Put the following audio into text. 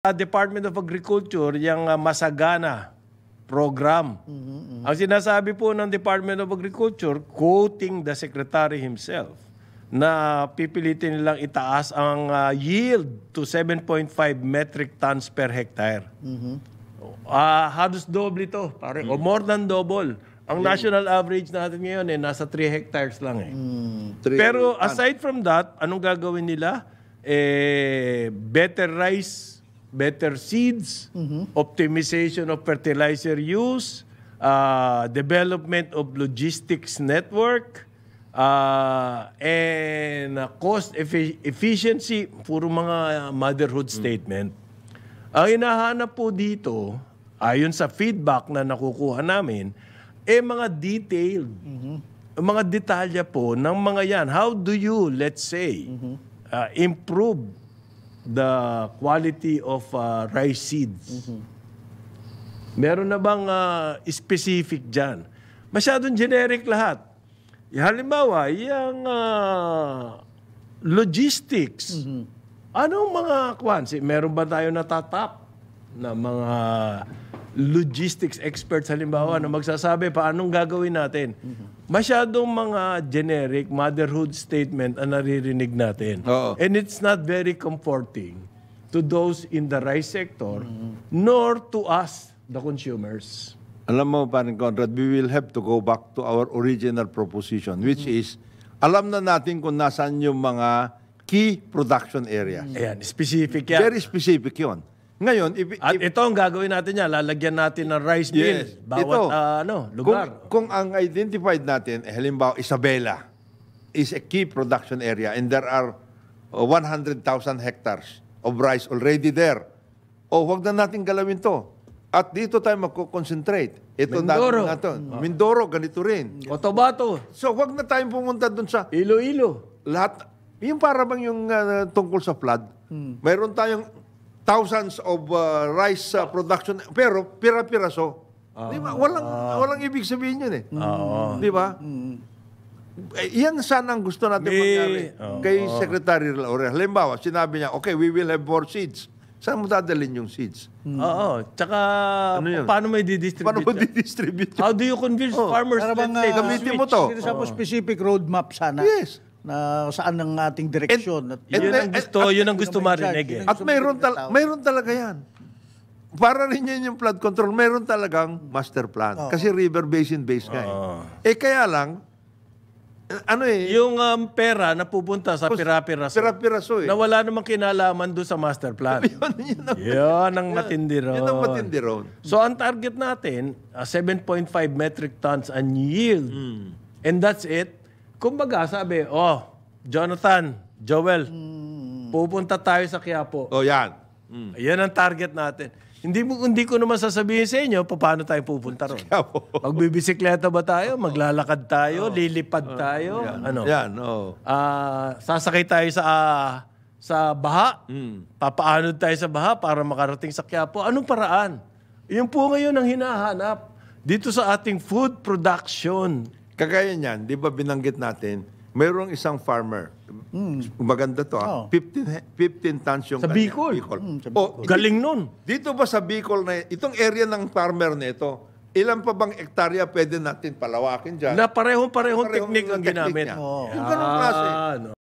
Department of Agriculture, yung Masagana program. Ang sinasabi po ng Department of Agriculture, quoting the Secretary himself, na pipilitin nilang itaas ang yield to 7.5 metric tons per hectare. Halos double ito, pare, o more than double. Ang national average natin ngayon nasa 3 hectares lang eh. Pero aside from that, anong gagawin nila? Better rice, better seeds, optimization of fertilizer use, development of logistics network, and cost efficiency, puro mga motherhood statement. Ang hinahanap po dito, ayon sa feedback na nakukuha namin, mga detailed, mga detalya po ng mga yan. How do you, let's say, improve the quality of rice seeds? Meron na bang specific dyan? Masyadong generic lahat. Halimbawa, yung logistics. Anong mga kwansi? Meron ba tayo natatap na mga logistics experts halimbawa na magsasabi paanong gagawin natin? Masyadong mga generic motherhood statement ang naririnig natin. And it's not very comforting to those in the rice sector nor to us, the consumers. Alam mo, Paring Conrad, we will have to go back to our original proposition, which is, alam na natin kung nasaan yung mga key production areas. Ayan, specific yan. Very specific yun. Ngayon, at ito ang gagawin natin yan, lalagyan natin ng rice mill, bawat lugar. Kung ang identified natin, halimbawa, Isabela is a key production area and there are 100,000 hectares of rice already there. Wag na natin galawin to. At dito tayo magko-concentrate. Ito Mindoro. Mindoro, ganito rin. Cotabato. So, wag na tayong pumunta dun sa Iloilo. lahat. Yung para bang yung tungkol sa flood. Mayroon tayong thousands of rice production, pero pira-piraso. Di ba? Walang ibig sabihin yun eh. Di ba? Yan sana ang gusto natin mangyari kay Secretary Laurel. Halimbawa, sinabi niya, okay, we will have more seeds. Saan mo dadalhin yung seeds? Tsaka paano may didistribute? Paano mo didistribute? How do you convince farmers that they gamitin mo to? Sa specific roadmap sana. Yes. Na saan ang ating direksyon. Yun ang gusto marinig eh. At mayroon talaga yan. Para rin yan yung flood control, mayroon talagang master plan. Kasi river basin based nga eh. Kaya lang, yung pera na pupunta sa pira-piraso. Pira-piraso eh. Na wala namang kinalaman doon sa master plan. Yun ang matindi ron. Yun ang matindi ron. So ang target natin, 7.5 metric tons ang yield. And that's it. Kumbaga sabi, Jonathan, Joel, pupunta tayo sa Quiapo. Yan. Yan ang target natin. Hindi ko naman sasabihin sa inyo paano tayo pupunta ron. Magbibisikleta ba tayo? Maglalakad tayo? Lilipad tayo? Sasakay tayo sa baha? Papaanod tayo sa baha para makarating sa Quiapo? Anong paraan? Yun po ngayon ang hinahanap dito sa ating food production. Kagaya niyan, di ba binanggit natin, mayroong isang farmer. Maganda to 15 tons yung sa Bicol. Galing nun. Dito ba sa Bicol, na itong area ng farmer na ito, ilan pa bang hektarya pwede natin palawakin dyan? Na parehong technique ang ginamit. Yung ganong klase.